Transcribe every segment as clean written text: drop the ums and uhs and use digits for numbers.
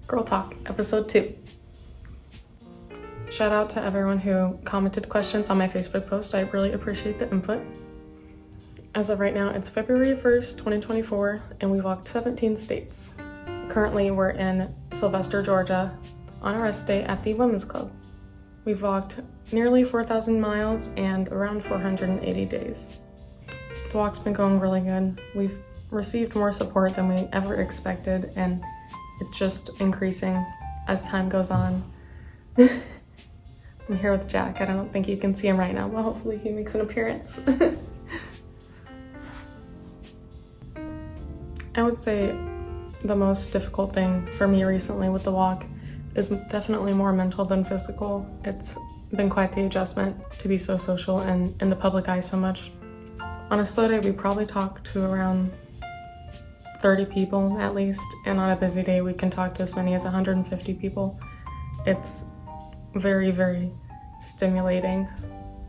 Girl Talk, episode 2. Shout out to everyone who commented questions on my Facebook post. I really appreciate the input. As of right now, it's February 1st, 2024, and we walked 17 states. Currently, we're in Sylvester, Georgia, on a rest day at the Women's Club. We've walked nearly 4,000 miles and around 480 days. The walk's been going really good. We've received more support than we ever expected, and it's just increasing as time goes on. I'm here with Jack. I don't think you can see him right now, but hopefully he makes an appearance. I would say the most difficult thing for me recently with the walk is definitely more mental than physical. It's been quite the adjustment to be so social and in the public eye so much. On a slow day, we probably talk to around 30 people at least, and on a busy day, we can talk to as many as 150 people. It's very, very stimulating,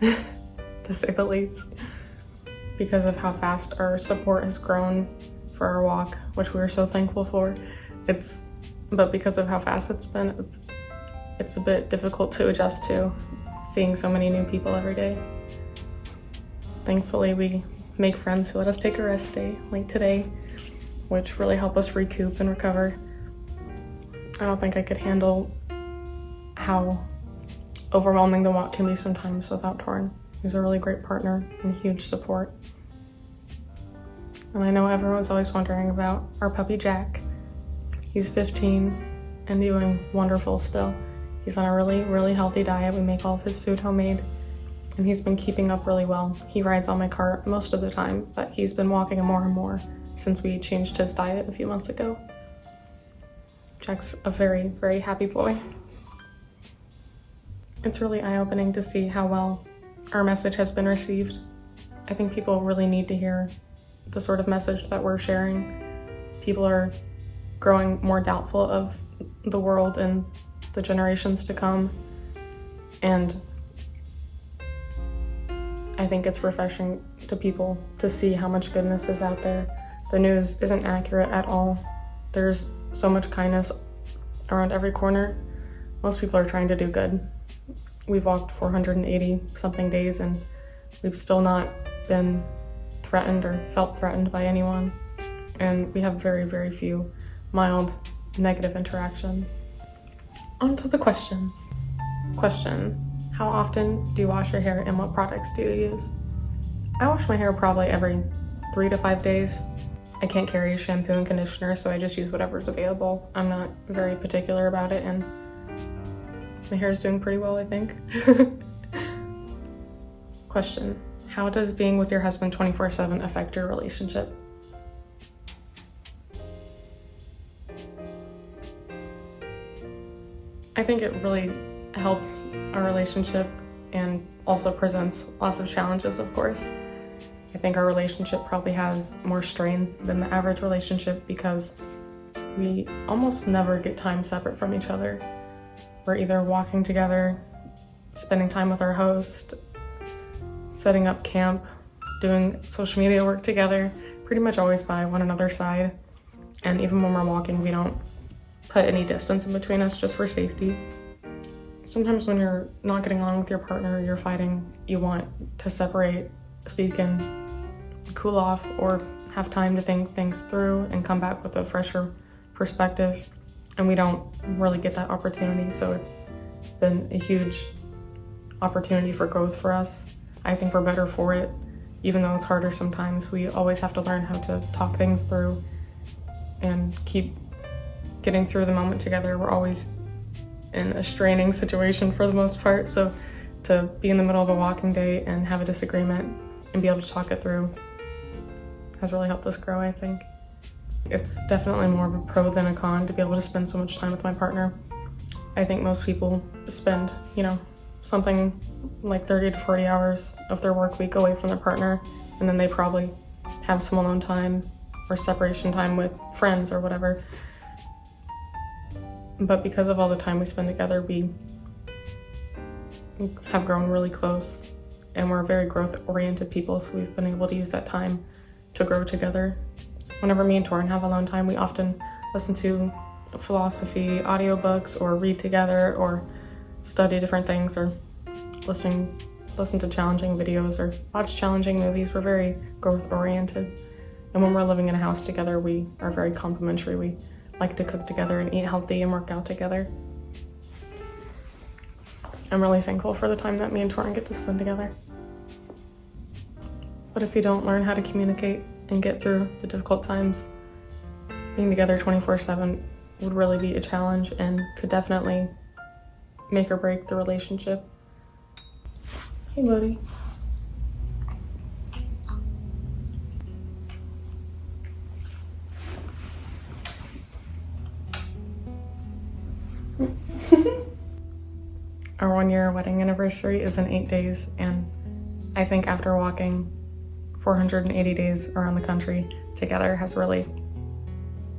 to say the least, because of how fast our support has grown for our walk, which we are so thankful for. But because of how fast it's been, it's a bit difficult to adjust to seeing so many new people every day. Thankfully, we make friends who let us take a rest day, like today, which really help us recoup and recover. I don't think I could handle how overwhelming the walk can be sometimes without Torrin. He's a really great partner and huge support. And I know everyone's always wondering about our puppy Jack. He's 15 and doing wonderful still. He's on a really, really healthy diet. We make all of his food homemade, and he's been keeping up really well. He rides on my cart most of the time, but he's been walking more and more since we changed his diet a few months ago. Jack's a very, very happy boy. It's really eye-opening to see how well our message has been received. I think people really need to hear the sort of message that we're sharing. People are growing more doubtful of the world and the generations to come, and I think it's refreshing to people to see how much goodness is out there. The news isn't accurate at all. There's so much kindness around every corner. Most people are trying to do good. We've walked 480 something days, and we've still not been threatened or felt threatened by anyone. And we have very, very few mild negative interactions. On to the questions. Question: how often do you wash your hair and what products do you use? I wash my hair probably every 3 to 5 days. I can't carry a shampoo and conditioner, so I just use whatever's available. I'm not very particular about it, and my hair is doing pretty well, I think. Question: how does being with your husband 24/7 affect your relationship? I think it really helps our relationship and also presents lots of challenges, of course. I think our relationship probably has more strain than the average relationship because we almost never get time separate from each other. We're either walking together, spending time with our host, setting up camp, doing social media work together, pretty much always by one another's side. And even when we're walking, we don't put any distance in between us just for safety. Sometimes when you're not getting along with your partner, you're fighting, you want to separate so you can cool off or have time to think things through and come back with a fresher perspective. And we don't really get that opportunity, so it's been a huge opportunity for growth for us. I think we're better for it, even though it's harder sometimes. We always have to learn how to talk things through and keep getting through the moment together. We're always in a straining situation for the most part, so to be in the middle of a walking day and have a disagreement and be able to talk it through has really helped us grow, I think. It's definitely more of a pro than a con to be able to spend so much time with my partner. I think most people spend, something like 30 to 40 hours of their work week away from their partner, and then they probably have some alone time or separation time with friends or whatever. But because of all the time we spend together, we have grown really close, and we're very growth-oriented people, so we've been able to use that time to grow together. Whenever me and Torrin have alone time, we often listen to philosophy audiobooks or read together or study different things or listen to challenging videos or watch challenging movies. We're very growth oriented. And when we're living in a house together, we are very complementary. We like to cook together and eat healthy and work out together. I'm really thankful for the time that me and Torin get to spend together. But if you don't learn how to communicate and get through the difficult times, being together 24/7 would really be a challenge and could definitely make or break the relationship. Hey, buddy. Our 1-year wedding anniversary is in 8 days, and I think after walking 480 days around the country together has really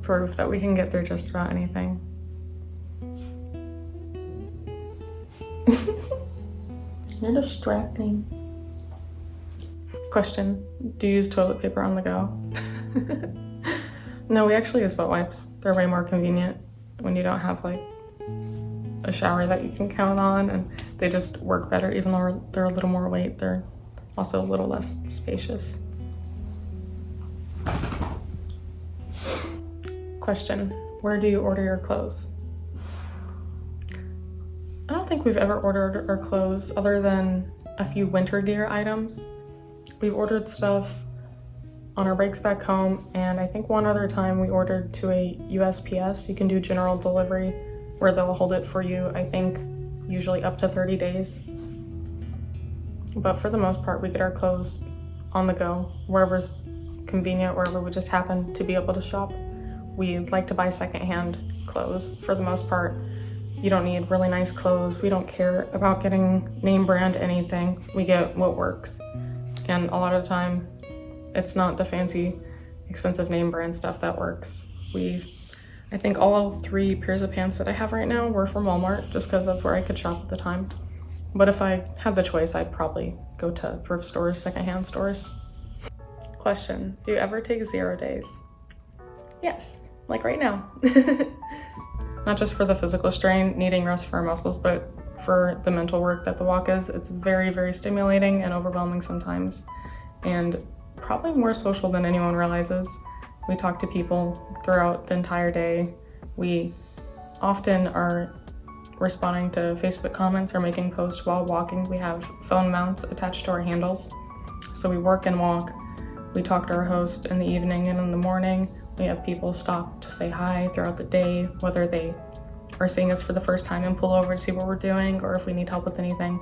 proved that we can get through just about anything. You're distracting. Question, do you use toilet paper on the go? No, we actually use wet wipes. They're way more convenient when you don't have like a shower that you can count on, and they just work better. Even though they're a little more weight, they're also a little less spacious. Question, where do you order your clothes? I don't think we've ever ordered our clothes other than a few winter gear items. We've ordered stuff on our breaks back home, and I think one other time we ordered to a USPS. You can do general delivery where they'll hold it for you, I think usually up to 30 days. But for the most part, we get our clothes on the go, wherever's convenient, wherever we just happen to be able to shop. We like to buy secondhand clothes for the most part. You don't need really nice clothes. We don't care about getting name brand anything. We get what works. And a lot of the time, it's not the fancy, expensive name brand stuff that works. I think all 3 pairs of pants that I have right now were from Walmart, just because that's where I could shop at the time. But if I had the choice, I'd probably go to thrift stores, secondhand stores. Question, do you ever take 0 days? Yes, like right now. Not just for the physical strain, needing rest for our muscles, but for the mental work that the walk is. It's very, very stimulating and overwhelming sometimes, and probably more social than anyone realizes. We talk to people throughout the entire day. We often are responding to Facebook comments or making posts while walking. We have phone mounts attached to our handles. So we work and walk. We talk to our host in the evening and in the morning. We have people stop to say hi throughout the day, whether they are seeing us for the first time and pull over to see what we're doing or if we need help with anything.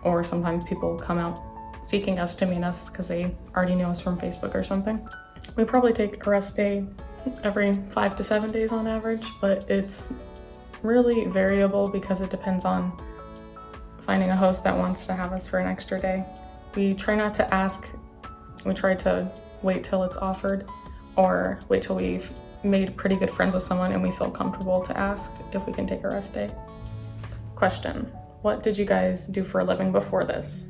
Or sometimes people come out seeking us to meet us because they already knew us from Facebook or something. We probably take a rest day every 5 to 7 days on average, but it's really variable because it depends on finding a host that wants to have us for an extra day. We try not to ask. We try to wait till it's offered or wait till we've made pretty good friends with someone and we feel comfortable to ask if we can take a rest day. Question, what did you guys do for a living before this?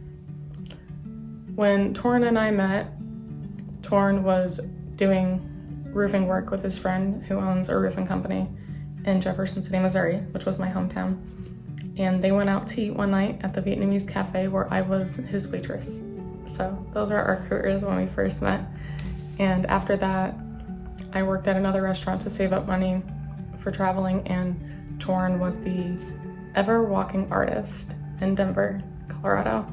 When Torin and I met, Torin was doing roofing work with his friend who owns a roofing company in Jefferson City, Missouri, which was my hometown. And they went out to eat one night at the Vietnamese cafe where I was his waitress. So those are our careers when we first met. And after that, I worked at another restaurant to save up money for traveling, and Torin was the ever walking artist in Denver, Colorado.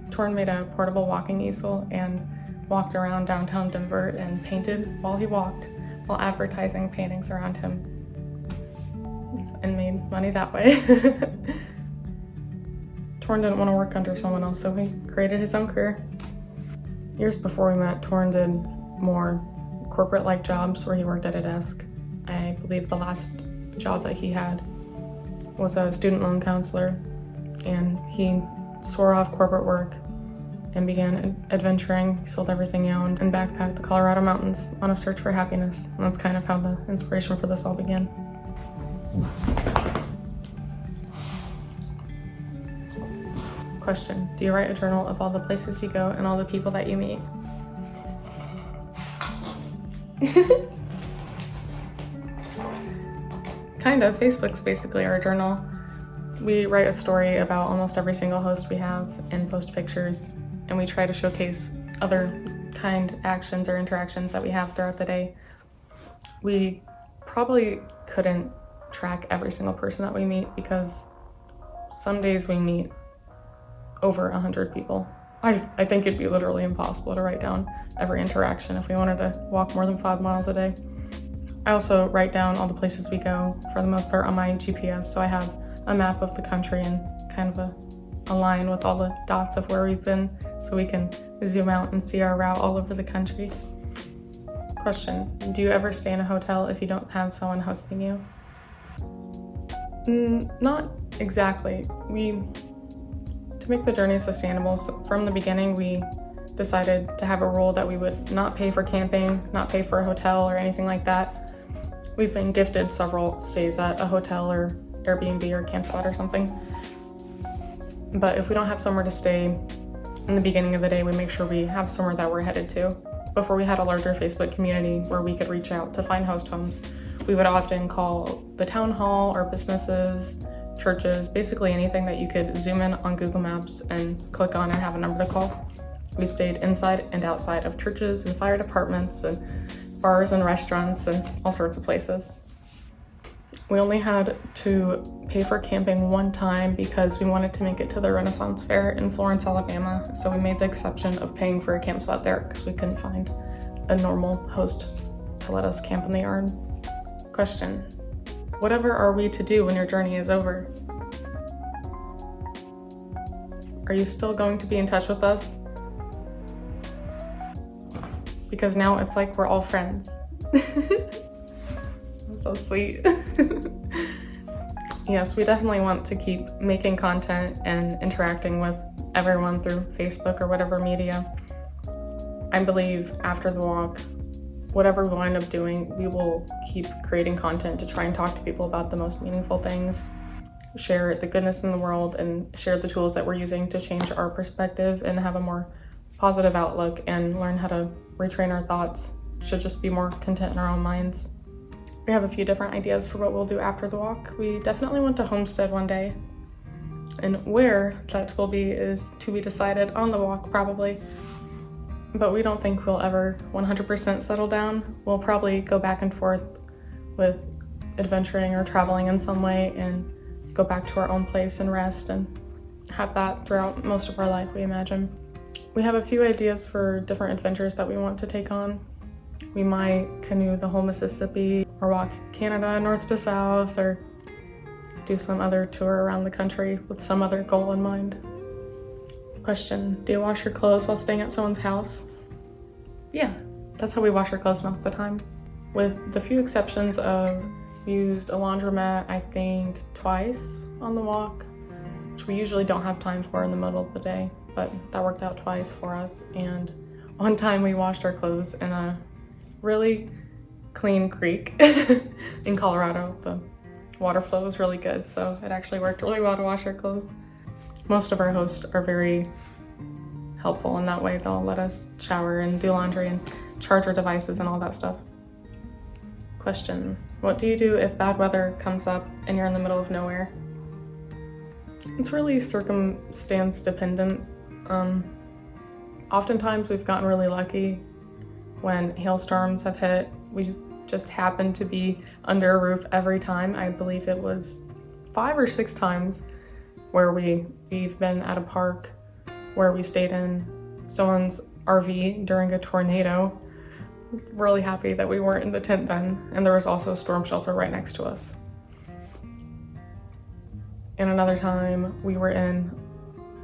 Torin made a portable walking easel and walked around downtown Denver and painted while he walked, while advertising paintings around him, and made money that way. Torin didn't want to work under someone else, so he created his own career. Years before we met, Torin did more corporate-like jobs where he worked at a desk. I believe the last job that he had was a student loan counselor, and he swore off corporate work and began adventuring. He sold everything he owned and backpacked the Colorado mountains on a search for happiness. And that's kind of how the inspiration for this all began. Question, do you write a journal of all the places you go and all the people that you meet? Kind of. Facebook's basically our journal. We write a story about almost every single host we have and post pictures, and we try to showcase other kind actions or interactions that we have throughout the day. We probably couldn't track every single person that we meet because some days we meet over 100 people. I think it'd be literally impossible to write down every interaction if we wanted to walk more than 5 miles a day. I also write down all the places we go for the most part on my GPS, so I have a map of the country and kind of a line with all the dots of where we've been so we can zoom out and see our route all over the country. Question, do you ever stay in a hotel if you don't have someone hosting you? Not exactly. To make the journey sustainable, from the beginning we decided to have a rule that we would not pay for camping, not pay for a hotel or anything like that. We've been gifted several stays at a hotel or Airbnb or campsite or something. But if we don't have somewhere to stay in the beginning of the day, we make sure we have somewhere that we're headed to. Before we had a larger Facebook community where we could reach out to find host homes, we would often call the town hall or businesses, churches, basically anything that you could zoom in on Google Maps and click on and have a number to call. We've stayed inside and outside of churches and fire departments and bars and restaurants and all sorts of places. We only had to pay for camping one time because we wanted to make it to the Renaissance Fair in Florence, Alabama, so we made the exception of paying for a campsite there because we couldn't find a normal host to let us camp in the yard. Question, whatever are we to do when your journey is over? Are you still going to be in touch with us? Because now it's like we're all friends. So sweet. Yes, we definitely want to keep making content and interacting with everyone through Facebook or whatever media. I believe after the walk, whatever we wind up doing, we will keep creating content to try and talk to people about the most meaningful things, share the goodness in the world, and share the tools that we're using to change our perspective and have a more positive outlook and learn how to retrain our thoughts to just be more content in our own minds. We have a few different ideas for what we'll do after the walk. We definitely want to homestead one day, and where that will be is to be decided on the walk probably, but we don't think we'll ever 100% settle down. We'll probably go back and forth with adventuring or traveling in some way and go back to our own place and rest and have that throughout most of our life, we imagine. We have a few ideas for different adventures that we want to take on. We might canoe the whole Mississippi or walk Canada north to south or do some other tour around the country with some other goal in mind. Question, do you wash your clothes while staying at someone's house? Yeah, that's how we wash our clothes most of the time. With the few exceptions of we used a laundromat, I think twice on the walk, which we usually don't have time for in the middle of the day, but that worked out twice for us. And one time we washed our clothes in a really clean creek in Colorado. The water flow was really good, so it actually worked really well to wash our clothes. Most of our hosts are very helpful in that way. They'll let us shower and do laundry and charge our devices and all that stuff. Question, what do you do if bad weather comes up and you're in the middle of nowhere? It's really circumstance dependent. Oftentimes we've gotten really lucky when hailstorms have hit. We just happened to be under a roof every time. I believe it was 5 or 6 times where we've been at a park where we stayed in someone's RV during a tornado. Really happy that we weren't in the tent then, and there was also a storm shelter right next to us. And another time we were in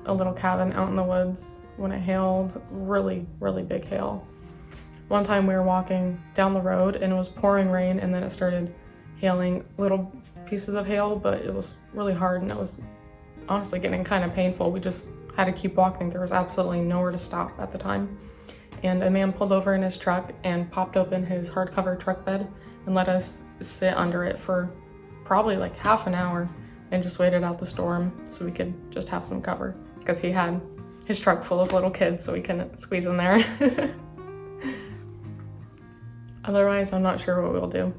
a little cabin out in the woods when it hailed, really, really big hail. One time we were walking down the road and it was pouring rain, and then it started hailing little pieces of hail, but it was really hard and it was honestly getting kind of painful. We just had to keep walking. There was absolutely nowhere to stop at the time. And a man pulled over in his truck and popped open his hardcover truck bed and let us sit under it for probably like half an hour and just waited out the storm so we could just have some cover, because he had his truck full of little kids, so we couldn't squeeze in there. Otherwise, I'm not sure what we'll do.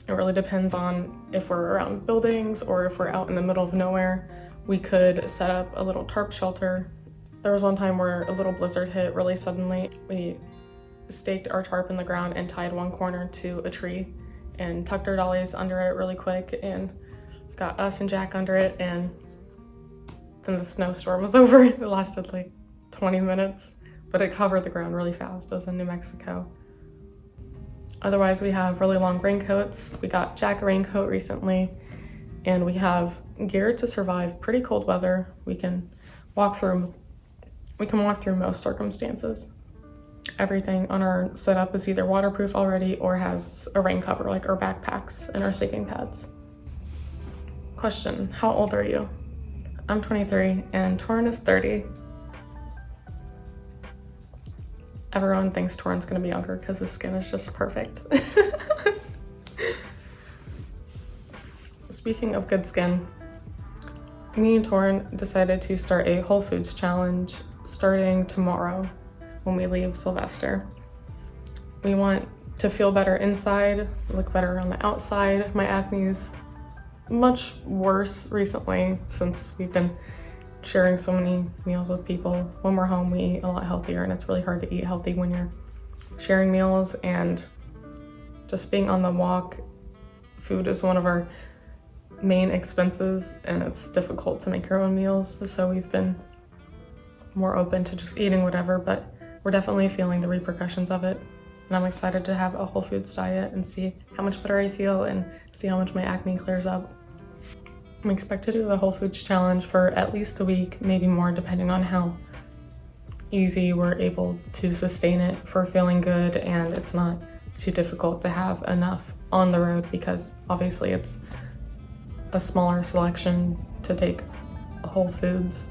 It really depends on if we're around buildings or if we're out in the middle of nowhere. We could set up a little tarp shelter. There was one time where a little blizzard hit really suddenly. We staked our tarp in the ground and tied one corner to a tree and tucked our dollies under it really quick and got us and Jack under it, and then the snowstorm was over. It lasted like 20 minutes, but it covered the ground really fast. It was in New Mexico. Otherwise, we have really long raincoats. We got Jack a raincoat recently, and we have gear to survive pretty cold weather. We can walk through most circumstances. Everything on our setup is either waterproof already or has a rain cover, like our backpacks and our sleeping pads. Question, how old are you? I'm 23 and Torin is 30. Everyone thinks Torin's gonna be younger because his skin is just perfect. Speaking of good skin, me and Torin decided to start a Whole Foods challenge starting tomorrow when we leave Sylvester. We want to feel better inside, look better on the outside. My acne is much worse recently since we've been sharing so many meals with people. When we're home, we eat a lot healthier, and it's really hard to eat healthy when you're sharing meals and just being on the walk. Food is one of our main expenses, and it's difficult to make your own meals, so we've been more open to just eating whatever, but we're definitely feeling the repercussions of it. And I'm excited to have a Whole Foods diet and see how much better I feel and see how much my acne clears up. I expect to do the Whole Foods challenge for at least a week, maybe more, depending on how easy we're able to sustain it for feeling good and it's not too difficult to have enough on the road, because obviously it's a smaller selection to take Whole Foods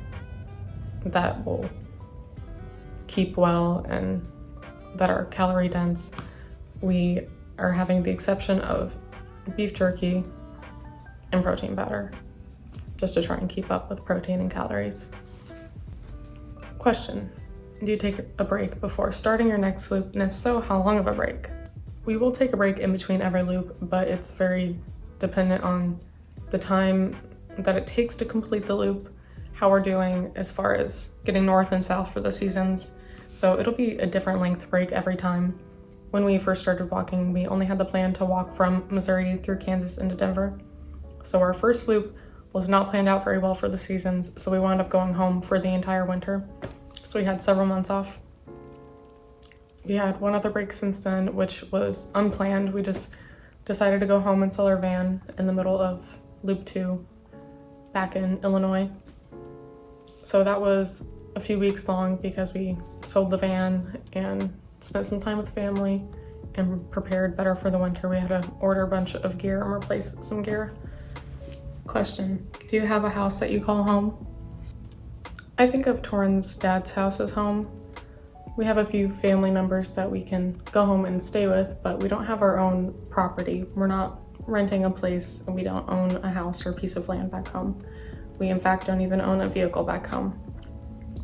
that will keep well and that are calorie dense. We are having the exception of beef jerky and protein powder, just to try and keep up with protein and calories. Question, do you take a break before starting your next loop? And if so, how long of a break? We will take a break in between every loop, but it's very dependent on the time that it takes to complete the loop, how we're doing as far as getting north and south for the seasons. So it'll be a different length break every time. When we first started walking, we only had the plan to walk from Missouri through Kansas into Denver. So our first loop was not planned out very well for the seasons, so we wound up going home for the entire winter. So we had several months off. We had one other break since then, which was unplanned. We just decided to go home and sell our van in the middle of Loop 2 back in Illinois. So that was a few weeks long because we sold the van and spent some time with family and prepared better for the winter. We had to order a bunch of gear and replace some gear. Question, do you have a house that you call home? I think of Torin's dad's house as home. We have a few family members that we can go home and stay with, but we don't have our own property. We're not renting a place, and we don't own a house or a piece of land back home. We in fact don't even own a vehicle back home.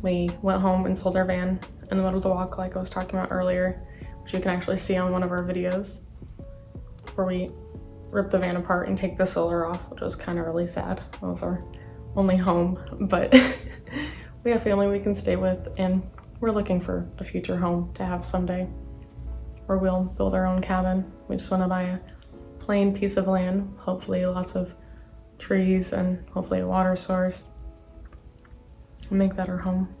We went home and sold our van in the middle of the walk, like I was talking about earlier, which you can actually see on one of our videos, where we rip the van apart and take the solar off, which was kind of really sad. That was our only home, but we have family we can stay with, and we're looking for a future home to have someday, where we'll build our own cabin. We just want to buy a plain piece of land, hopefully lots of trees and hopefully a water source, and make that our home.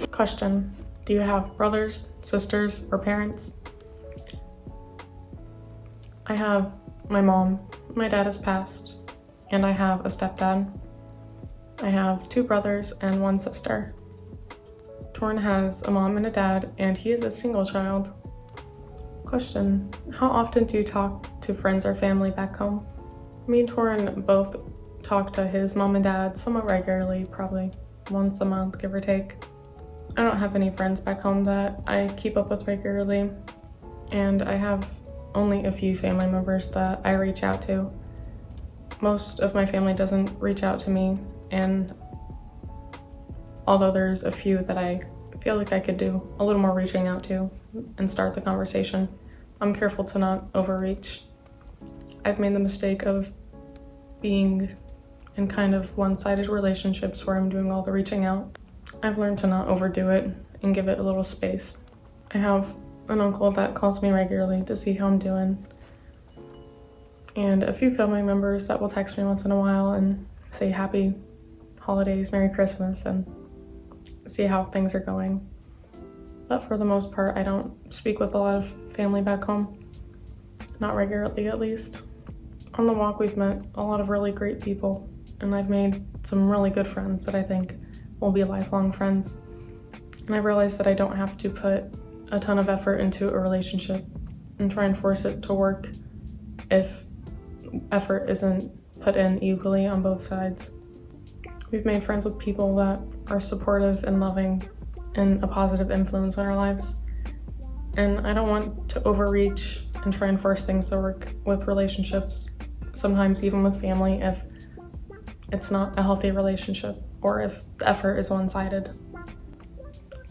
Question, do you have brothers, sisters, or parents? I have my mom. My dad has passed, and I have a stepdad. I have 2 brothers and 1 sister. Torin has a mom and a dad, and he is a single child. Question, how often do you talk to friends or family back home? Me and Torin both talk to his mom and dad somewhat regularly, probably once a month, give or take. I don't have any friends back home that I keep up with regularly, and I have only a few family members that I reach out to. Most of my family doesn't reach out to me, and although there's a few that I feel like I could do a little more reaching out to and start the conversation, I'm careful to not overreach. I've made the mistake of being in kind of one-sided relationships where I'm doing all the reaching out. I've learned to not overdo it and give it a little space. I have an uncle that calls me regularly to see how I'm doing, and a few family members that will text me once in a while and say happy holidays, Merry Christmas, and see how things are going. But for the most part, I don't speak with a lot of family back home. Not regularly, at least. On the walk, we've met a lot of really great people, and I've made some really good friends that I think will be lifelong friends. And I realized that I don't have to put a ton of effort into a relationship and try and force it to work if effort isn't put in equally on both sides. We've made friends with people that are supportive and loving and a positive influence on our lives. And I don't want to overreach and try and force things to work with relationships, sometimes even with family, if it's not a healthy relationship or if the effort is one-sided.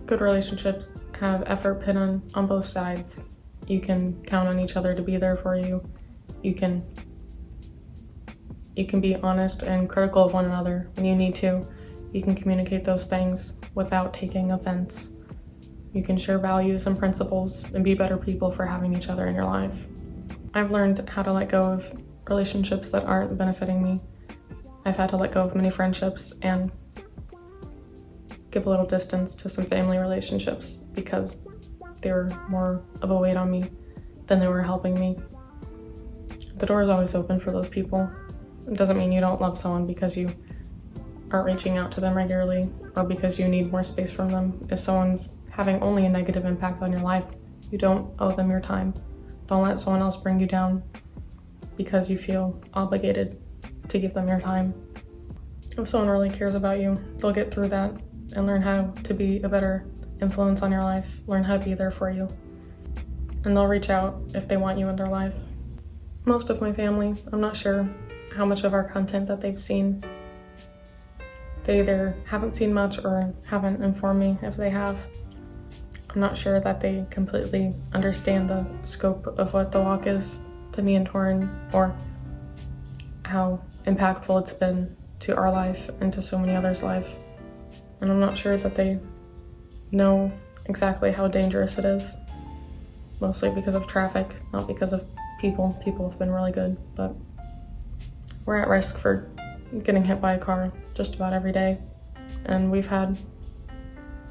Good relationships have effort put on both sides. You can count on each other to be there for you. You can be honest and critical of one another when you need to. You can communicate those things without taking offense. You can share values and principles and be better people for having each other in your life. I've learned how to let go of relationships that aren't benefiting me. I've had to let go of many friendships and give a little distance to some family relationships because they were more of a weight on me than they were helping me. The door is always open for those people. It doesn't mean you don't love someone because you aren't reaching out to them regularly or because you need more space from them. If someone's having only a negative impact on your life, you don't owe them your time. Don't let someone else bring you down because you feel obligated to give them your time. If someone really cares about you, they'll get through that and learn how to be a better influence on your life, learn how to be there for you. And they'll reach out if they want you in their life. Most of my family, I'm not sure how much of our content that they've seen. They either haven't seen much or haven't informed me if they have. I'm not sure that they completely understand the scope of what the walk is to me and Torin, or how impactful it's been to our life and to so many others' life. And I'm not sure that they know exactly how dangerous it is, mostly because of traffic, not because of people. People have been really good, but we're at risk for getting hit by a car just about every day, and we've had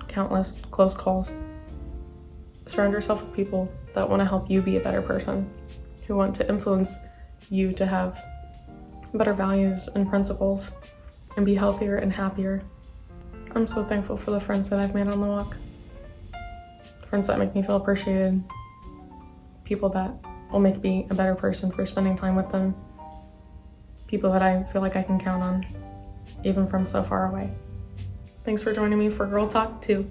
countless close calls. Surround yourself with people that want to help you be a better person, who want to influence you to have better values and principles and be healthier and happier. I'm so thankful for the friends that I've made on the walk. Friends that make me feel appreciated. People that will make me a better person for spending time with them. People that I feel like I can count on, even from so far away. Thanks for joining me for Girl Talk 2.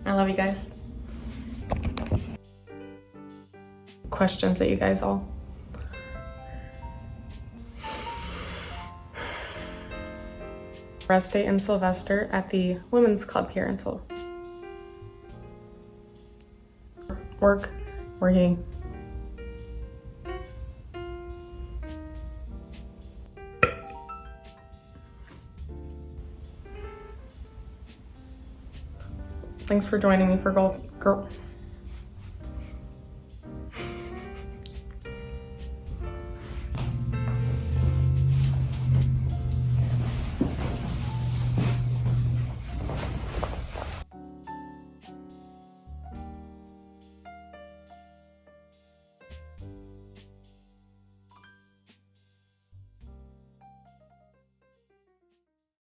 I love you guys. Questions that you guys all. Rest Day and Sylvester at the Women's Club here in Seoul. Working. Thanks for joining me for Girl